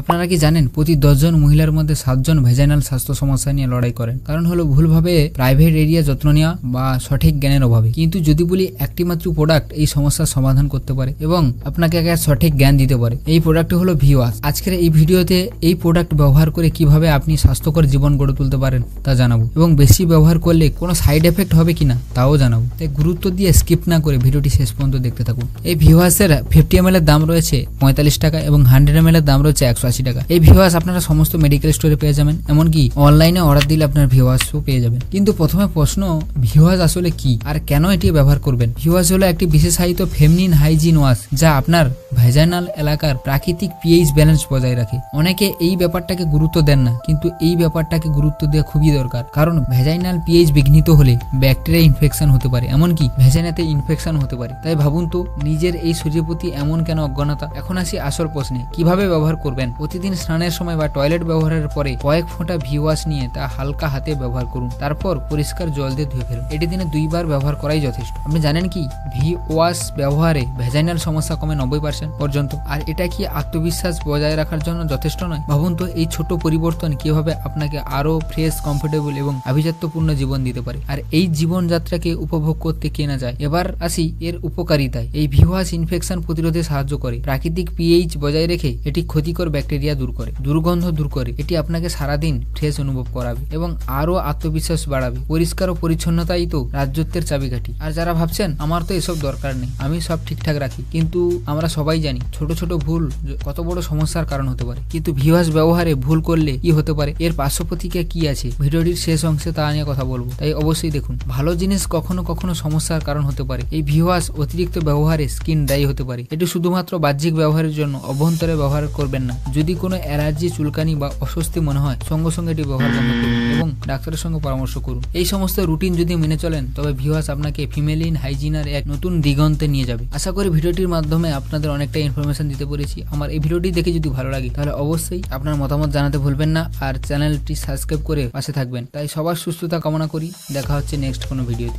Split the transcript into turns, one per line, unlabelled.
আপনারা কি জানেন প্রতি 10 জন মহিলার মধ্যে 7 জন ভেজাইনাল স্বাস্থ্য সমস্যা নিয়ে লড়াই করেন। কারণ হলো ভুলভাবে প্রাইভেট এরিয়া যত্ন নেওয়া বা সঠিক জ্ঞানের অভাবে। কিন্তু যদি বলি একটি মাত্র প্রোডাক্ট এই সমস্যার সমাধান করতে পারে এবং আপনাকে একটা সঠিক জ্ঞান দিতে পারে, এই প্রোডাক্টটি হলো ভিওয়াশ। আজকের এই ভিডিওতে এই প্রোডাক্ট ব্যবহার করে কিভাবে আপনি স্বাস্থ্যকর জীবন গড়ে তুলতে পারেন তা জানাবো এবং বেশি ব্যবহার করলে কোনো সাইড এফেক্ট হবে কিনা তাও জানাবো। তাই গুরুত্ব দিয়ে স্কিপ না করে ভিডিওটি শেষ পর্যন্ত দেখতে থাকুন। এই ভিওয়াশের 50 ml এর দাম রয়েছে 45 টাকা এবং 100 ml এর দাম রয়েছে 180 টাকা। এই ভিওয়াশ আপনারা সমস্ত মেডিকেল স্টোরে পেয়ে যাবেন, এমনকি অনলাইনে অর্ডার দিলে আপনার ভিওয়াশও পেয়ে যাবেন। কিন্তু প্রথমে প্রশ্ন, ভিওয়াশ আসলে কি আর কেন এটি ব্যবহার করবেন? ভিওয়াশ হলো একটি বিশেষায়িত ফেমিনিন হাইজিন ওয়াশ যা আপনার ভেজাইনাল এলাকার প্রাকৃতিক পিএইচ ব্যালেন্স বজায় রাখে। অনেকে এই ব্যাপারটাকে গুরুত্ব দেন না, কিন্তু এই ব্যাপারটাকে গুরুত্ব দেওয়া খুবই দরকার। কারণ ভেজাইনাল পিএইচ বিঘ্নিত হলে ব্যাকটেরিয়া ইনফেকশন হতে পারে, এমনকি ভেজাইনাতে ইনফেকশন হতে পারে। তাই ভাবুন তো, নিজের এই শরীরের প্রতি এমন কেন অজ্ঞানতা? এখন আসি আসল প্রশ্নে, কিভাবে ব্যবহার করবেন। প্রতিদিন স্নানের সময় বা টয়লেট ব্যবহারের পরে কয়েক ফোঁটা ভিওয়াশ নিয়ে তা হালকা হাতে ব্যবহার করুন, তারপর পরিষ্কার জল দিয়ে ধুয়ে ফেলুন। এটি দিনে 2 বার ব্যবহার করাই যথেষ্ট। আপনি জানেন কি, ভিওয়াশ ব্যবহারে ভেজাইনাল সমস্যা কমে 90% পর্যন্ত। আর এটা কি আত্মবিশ্বাস বজায় রাখার জন্য যথেষ্ট নয়? ভাবুন তো এই ছোট পরিবর্তন কিভাবে আপনাকে আরো ফ্রেশ, কমফোর্টেবল এবং আভিজাত্যপূর্ণ জীবন দিতে পারে। আর এই জীবনযাত্রাকে উপভোগ করতে কে না যায়। এবার আসি এর উপকারিতায়। এই ভিওয়াশ ইনফেকশন প্রতিরোধে সাহায্য করে, প্রাকৃতিক পিএইচ বজায় রেখে এটি ক্ষতিকর ব্যাকটেরিয়া দূর করে, দুর্গন্ধ দূর করে। এটি আপনাকে সারাদিন ফ্রেশ অনুভব করাবে এবং আরো আত্মবিশ্বাস বাড়াবে। পরিষ্কার ও পরিচ্ছন্নতাই তো রাজ্যত্বের চাবিকাঠি। আর যারা ভাবছেন আমার তো এসব দরকার নেই, আমি সব ঠিকঠাক রাখি, কিন্তু আমরা সবাই জানি ছোট ছোট ভুল কত বড় সমস্যার কারণ হতে পারে। কিন্তু ভিওয়াশ ব্যবহারে ভুল করলে কি হতে পারে, এর পার্শ্ব প্রতিক্রিয়া কি আছে, ভিডিওটির শেষ অংশে তা নিয়ে কথা বলবো, তাই অবশ্যই দেখুন। ভালো জিনিস কখনো কখনো সমস্যার কারণ হতে পারে। এই ভিওয়াশ অতিরিক্ত ব্যবহারে স্কিন ড্রাই হতে পারে। এটি শুধুমাত্র বাহ্যিক ব্যবহারের জন্য, অভ্যন্তরে ব্যবহার করবেন না। যদি কোনো অ্যালার্জি, চুলকানি বা অস্বস্তি মনে হয়, সঙ্গে সঙ্গে এটি ব্যবহার বন্ধ করুন এবং ডাক্তারের সঙ্গে পরামর্শ করুন। এই সমস্ত রুটিন যদি মেনে চলেন, তবে ভিওয়াশ আপনাকে ফিমেলিন হাইজিনের এক নতুন দিগন্তে নিয়ে যাবে। আশা করি ভিডিওটির মাধ্যমে আপনাদের অনেকটা ইনফরমেশন দিতে পেরেছি। আমার এই ভিডিওটি দেখে যদি ভালো লাগে, তাহলে অবশ্যই আপনার মতামত জানাতে ভুলবেন না আর চ্যানেলটি সাবস্ক্রাইব করে পাশে থাকবেন। তাই সবার সুস্থতা কামনা করি। দেখা হচ্ছে নেক্সট কোনো ভিডিওতে।